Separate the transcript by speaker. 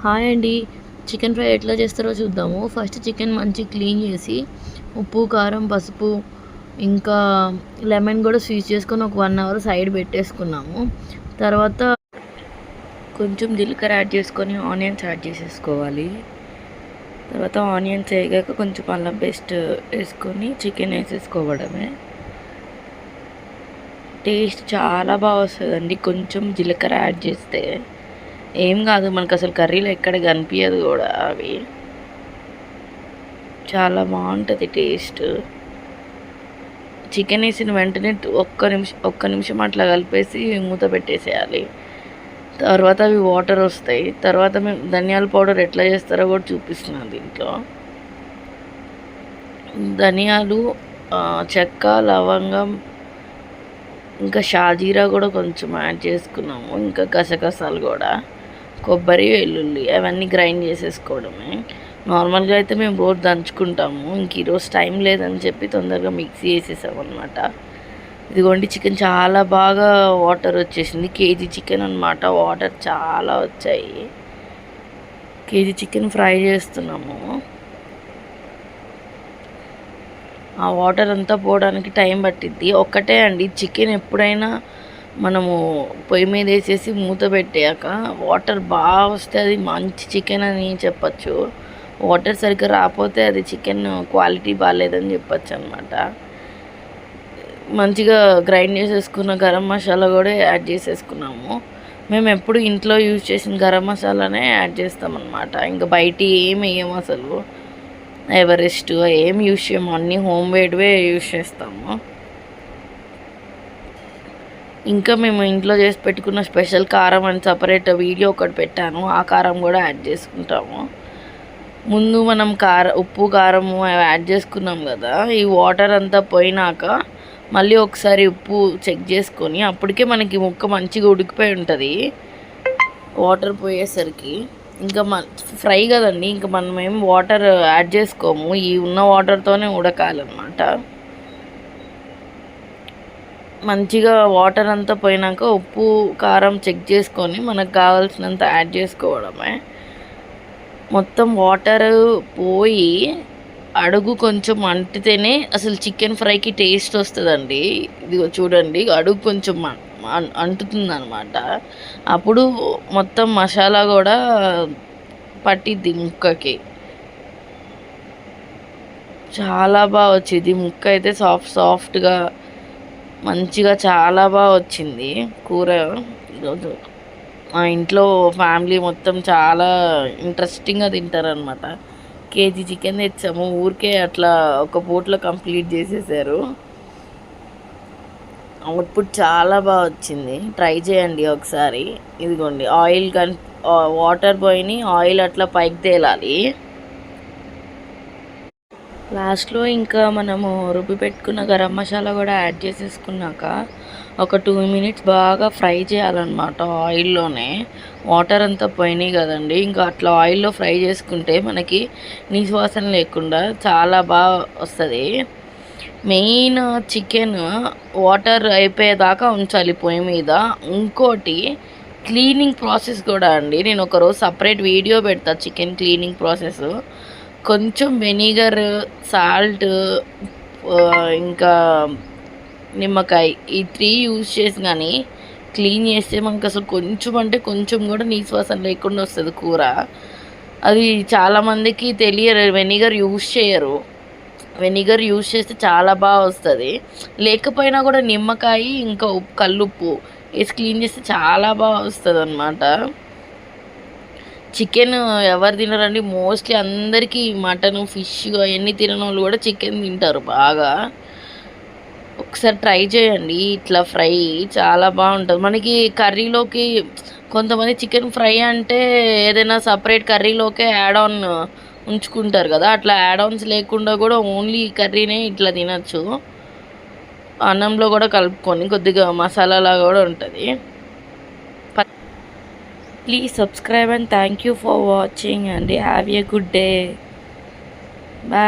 Speaker 1: Hi అండి. Chicken fry ఎట్లా చేస్తారో చూద్దాము. ఫస్ట్ చికెన్ మంచిగా క్లీన్ చేసి ఉప్పు, కారం, పసుపు ఇంకా లెమన్ కూడా స్క్వీజ్ చేసుకొని ఒక 1 అవర్ సైడ్ పెట్టేసుకున్నాము. తర్వాత కొంచెం జీలకర్ర యాడ్ చేసుకొని ఆనియన్స్ యాడ్ చేసేసుకోవాలి. తర్వాత ఆనియన్స్ వేగాక కొంచెం అల్లం పేస్ట్ వేసుకొని చికెన్ వేసేసుకోవడమే. టేస్ట్ చాలా బాగా వస్తుందండి కొంచెం జీలకర్ర యాడ్ చేస్తే. ఏం కాదు, మనకు అసలు కర్రీలో ఎక్కడ కనిపించదు కూడా. అవి చాలా బాగుంటుంది టేస్ట్. చికెన్ వేసిన వెంటనే ఒక్క నిమిషం అట్లా కలిపేసి మూత పెట్టేసేయాలి. తర్వాత అవి వాటర్ వస్తాయి. తర్వాత మేము ధనియాల పౌడర్ ఎట్లా చేస్తారో కూడా చూపిస్తున్నాను దీంట్లో. ధనియాలు, చెక్క, లవంగం, ఇంకా షాజీరా కూడా కొంచెం యాడ్ చేసుకున్నాము. ఇంకా గసగసాలు కూడా, కొబ్బరి, వెల్లుల్లి అవన్నీ గ్రైండ్ చేసేసుకోవడమే. నార్మల్గా అయితే మేము రోజు దంచుకుంటాము. ఇంక ఈరోజు టైం లేదని చెప్పి తొందరగా మిక్సీ వేసేసాం అనమాట. ఇదిగోండి చికెన్ చాలా బాగా వాటర్ వచ్చేసింది. కేజీ చికెన్ అనమాట, వాటర్ చాలా వచ్చాయి. కేజీ చికెన్ ఫ్రై చేస్తున్నాము. ఆ వాటర్ అంతా పోవడానికి టైం పట్టిద్ది. ఒక్కటే అండి, చికెన్ ఎప్పుడైనా మనము పొయ్యి మీద వేసేసి మూత పెట్టాక వాటర్ బాగా వస్తే అది మంచి చికెన్ అని చెప్పచ్చు. వాటర్ సరిగ్గా రాకపోతే అది చికెన్ క్వాలిటీ బాగాలేదని చెప్పచ్చు అనమాట. మంచిగా గ్రైండ్ చేసేసుకున్న గరం మసాలా కూడా యాడ్ చేసేసుకున్నాము. మేము ఎప్పుడు ఇంట్లో యూజ్ చేసిన గరం మసాలానే యాడ్ చేస్తామన్నమాట. ఇంకా బయట ఏం వేయము అసలు. ఎవరెస్ట్ ఏం యూజ్ చేయము, అన్నీ హోమ్ మేడ్వే యూజ్ చేస్తాము. ఇంకా మేము ఇంట్లో చేసి పెట్టుకున్న స్పెషల్ కారం అని సపరేట్ వీడియో ఒకటి పెట్టాను. ఆ కారం కూడా యాడ్ చేసుకుంటాము. ముందు మనం ఉప్పు, కారము యాడ్ చేసుకున్నాం కదా. ఈ వాటర్ అంతా పోయినాక మళ్ళీ ఒకసారి ఉప్పు చెక్ చేసుకొని, అప్పటికే మనకి ముక్క మంచిగా ఉడికిపోయి ఉంటుంది వాటర్ పోయేసరికి. ఇంకా ఫ్రై కదండి, ఇంకా మనం ఏం వాటర్ యాడ్ చేసుకోము. ఈ ఉన్న వాటర్తోనే ఉడకాలన్నమాట. మంచిగా వాటర్ అంతా పోయినాక ఉప్పు, కారం చెక్ చేసుకొని మనకు కావాల్సినంత యాడ్ చేసుకోవడమే. మొత్తం వాటర్ పోయి అడుగు కొంచెం అంటితేనే అసలు చికెన్ ఫ్రైకి టేస్ట్ వస్తుందండి. ఇదిగో చూడండి, అడుగు కొంచెం అంటుతుంది అనమాట. అప్పుడు మొత్తం మసాలా కూడా పట్టిద్ది ముక్కకి. చాలా బాగా వచ్చింది ముక్క అయితే, సాఫ్ట్గా మంచిగా చాలా బాగా వచ్చింది కూర. ఈరోజు మా ఇంట్లో ఫ్యామిలీ మొత్తం చాలా ఇంట్రెస్టింగ్గా తింటారనమాట. కేజీ చికెన్ తెచ్చాము, ఊరికే అట్లా ఒక పూటలో కంప్లీట్ చేసేసారు. అవుట్పుట్ చాలా బాగా వచ్చింది, ట్రై చేయండి ఒకసారి. ఇదిగోండి ఆయిల్ వాటర్ పోయి ఆయిల్ అట్లా పైకి తేలాలి. లాస్ట్లో ఇంకా మనము రుబ్బి పెట్టుకున్న గరం మసాలా కూడా యాడ్ చేసేసుకున్నాక ఒక 2 మినిట్స్ బాగా ఫ్రై చేయాలన్నమాట ఆయిల్లోనే. వాటర్ అంతా పోయినాయి కదండి, ఇంకా అట్లా ఆయిల్లో ఫ్రై చేసుకుంటే మనకి నీసు వాసన లేకుండా చాలా బాగా వస్తుంది. మెయిన్ చికెన్ వాటర్ అయిపోయేదాకా ఉంచాలి పొయ్యి మీద. ఇంకోటి క్లీనింగ్ ప్రాసెస్ కూడా అండి, నేను ఒకరోజు సపరేట్ వీడియో పెడతా చికెన్ క్లీనింగ్ ప్రాసెస్. కొంచెం వెనిగర్, సాల్ట్, ఇంకా నిమ్మకాయ, ఈ 3 యూజ్ చేసి కానీ క్లీన్ చేస్తే మనకు అసలు కొంచెం అంటే కొంచెం కూడా నీసువాసన లేకుండా వస్తుంది కూర. అది చాలామందికి తెలియరు, వెనిగర్ యూజ్ చేయరు. వెనిగర్ యూజ్ చేస్తే చాలా బాగా వస్తుంది. లేకపోయినా కూడా నిమ్మకాయ ఇంకా కల్లుప్పు వేసి క్లీన్ చేస్తే చాలా బాగా వస్తుంది అన్నమాట. చికెన్ ఎవరు తినరండి, మోస్ట్లీ అందరికీ మటన్, ఫిష్ అవన్నీ తినని వాళ్ళు కూడా చికెన్ తింటారు బాగా. ఒకసారి ట్రై చేయండి ఇట్లా ఫ్రై, చాలా బాగుంటుంది. మనకి కర్రీలోకి కొంతమంది చికెన్ ఫ్రై అంటే ఏదైనా సపరేట్ కర్రీలోకే యాడ్ ఆన్ ఉంచుకుంటారు కదా, అట్లా యాడ్ ఆన్స్ లేకుండా కూడా ఓన్లీ కర్రీనే ఇట్లా తినచ్చు. అన్నంలో కూడా కలుపుకొని కొద్దిగా మసాలాలాగా కూడా ఉంటుంది. Please subscribe and thank you for watching and have a good day. Bye.